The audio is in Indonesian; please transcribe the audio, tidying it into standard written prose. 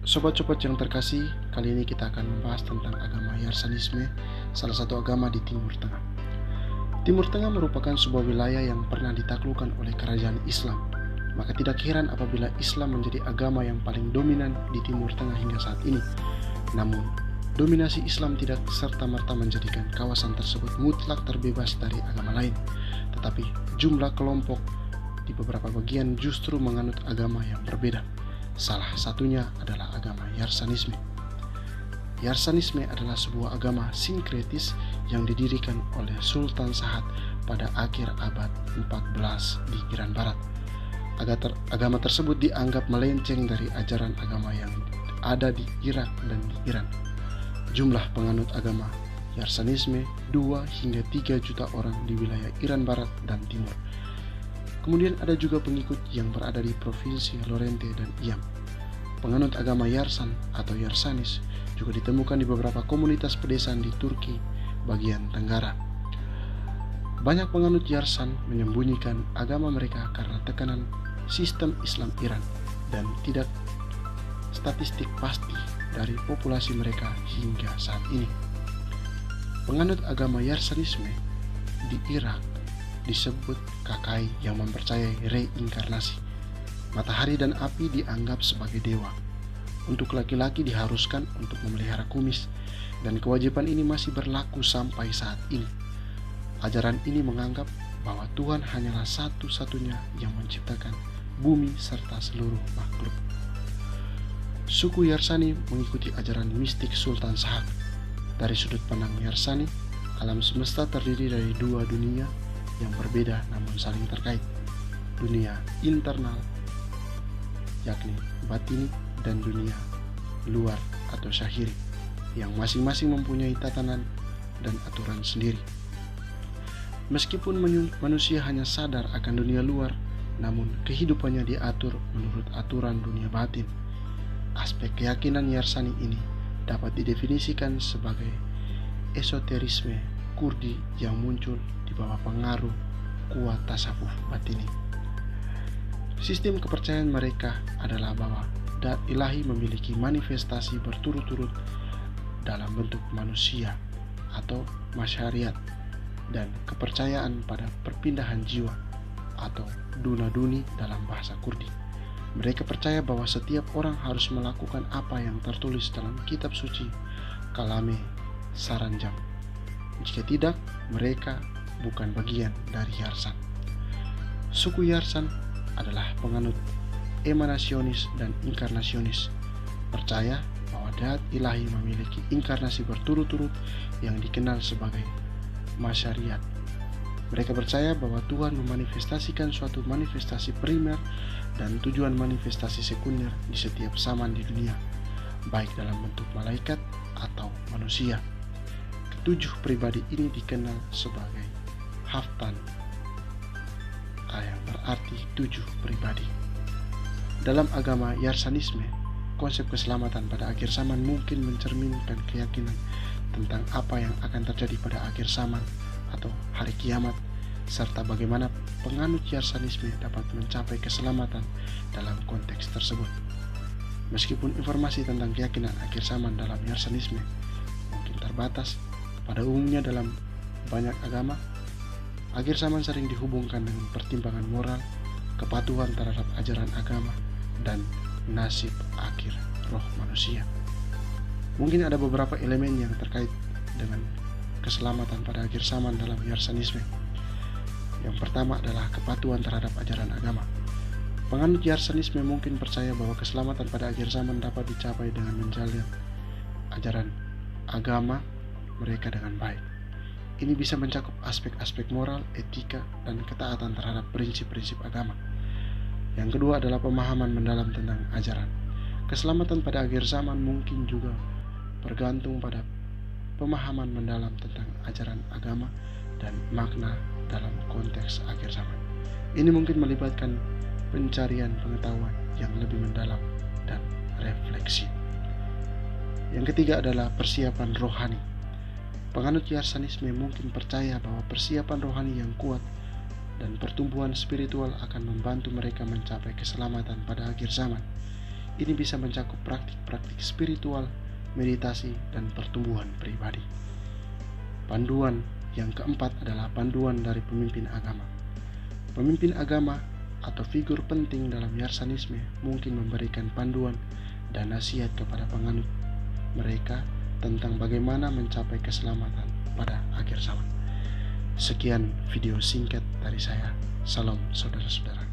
Sobat-sobat yang terkasih, kali ini kita akan membahas tentang agama Yarsanisme, salah satu agama di Timur Tengah. Timur Tengah merupakan sebuah wilayah yang pernah ditaklukkan oleh kerajaan Islam. Maka tidak heran apabila Islam menjadi agama yang paling dominan di Timur Tengah hingga saat ini. Namun, dominasi Islam tidak serta-merta menjadikan kawasan tersebut mutlak terbebas dari agama lain. Tetapi jumlah kelompok di beberapa bagian justru menganut agama yang berbeda. Salah satunya adalah agama Yarsanisme. Yarsanisme adalah sebuah agama sinkretis yang didirikan oleh Sultan Sa'ad pada akhir abad 14 di Iran Barat. Agama tersebut dianggap melenceng dari ajaran agama yang ada di Irak dan di Iran. Jumlah penganut agama Yarsanisme 2 hingga 3 juta orang di wilayah Iran Barat dan Timur. Kemudian ada juga pengikut yang berada di provinsi Lorente dan Iam. Penganut agama Yarsan atau Yarsanis juga ditemukan di beberapa komunitas pedesaan di Turki bagian tenggara. Banyak penganut Yarsan menyembunyikan agama mereka karena tekanan sistem Islam Iran dan tidak statistik pasti dari populasi mereka hingga saat ini. Penganut agama Yarsanisme di Irak disebut Kakai yang mempercayai reinkarnasi. Matahari dan api dianggap sebagai dewa. Untuk laki-laki diharuskan untuk memelihara kumis, dan kewajiban ini masih berlaku sampai saat ini. Ajaran ini menganggap bahwa Tuhan hanyalah satu-satunya yang menciptakan bumi serta seluruh makhluk. Suku Yarsani mengikuti ajaran mistik Sultan Sa'ad. Dari sudut pandang Yarsani, alam semesta terdiri dari dua dunia yang berbeda namun saling terkait. Dunia internal, yakni batini, dan dunia luar atau syahiri, yang masing-masing mempunyai tatanan dan aturan sendiri. Meskipun manusia hanya sadar akan dunia luar, namun kehidupannya diatur menurut aturan dunia batin. Aspek keyakinan Yarsani ini dapat didefinisikan sebagai esoterisme Kurdi yang muncul di bawah pengaruh kuat tasawuf batini. Sistem kepercayaan mereka adalah bahwa Dat ilahi memiliki manifestasi berturut-turut dalam bentuk manusia atau masyariat, dan kepercayaan pada perpindahan jiwa atau dunaduni dalam bahasa Kurdi. Mereka percaya bahwa setiap orang harus melakukan apa yang tertulis dalam kitab suci Kalame Saranjam. Jika tidak, mereka bukan bagian dari Yarsan. Suku Yarsan adalah penganut emanasionis dan inkarnasionis, percaya bahwa Dat ilahi memiliki inkarnasi berturut-turut yang dikenal sebagai masyariat. Mereka percaya bahwa Tuhan memanifestasikan suatu manifestasi primer dan tujuan manifestasi sekunder di setiap zaman di dunia, baik dalam bentuk malaikat atau manusia. Ketujuh pribadi ini dikenal sebagai Haftan, yang berarti 7 pribadi. Dalam agama Yarsanisme, konsep keselamatan pada akhir zaman mungkin mencerminkan keyakinan tentang apa yang akan terjadi pada akhir zaman atau hari kiamat, serta bagaimana penganut Yarsanisme dapat mencapai keselamatan dalam konteks tersebut. Meskipun informasi tentang keyakinan akhir zaman dalam Yarsanisme mungkin terbatas, pada umumnya dalam banyak agama, akhir zaman sering dihubungkan dengan pertimbangan moral, kepatuhan terhadap ajaran agama, dan nasib akhir roh manusia. Mungkin ada beberapa elemen yang terkait dengan keselamatan pada akhir zaman dalam Yarsanisme. Yang pertama adalah kepatuhan terhadap ajaran agama. Penganut Yarsanisme mungkin percaya bahwa keselamatan pada akhir zaman dapat dicapai dengan menjalani ajaran agama mereka dengan baik. Ini bisa mencakup aspek-aspek moral, etika, dan ketaatan terhadap prinsip-prinsip agama. Yang kedua adalah pemahaman mendalam tentang ajaran. Keselamatan pada akhir zaman mungkin juga bergantung pada pemahaman mendalam tentang ajaran agama dan makna dalam konteks akhir zaman. Ini mungkin melibatkan pencarian pengetahuan yang lebih mendalam dan refleksi. Yang ketiga adalah persiapan rohani. Penganut Yarsanisme mungkin percaya bahwa persiapan rohani yang kuat dan pertumbuhan spiritual akan membantu mereka mencapai keselamatan pada akhir zaman. Ini bisa mencakup praktik-praktik spiritual, meditasi, dan pertumbuhan pribadi. Panduan yang keempat adalah panduan dari pemimpin agama. Pemimpin agama atau figur penting dalam Yarsanisme mungkin memberikan panduan dan nasihat kepada penganut mereka tentang bagaimana mencapai keselamatan pada akhir zaman. Sekian video singkat dari saya. Salam saudara-saudara.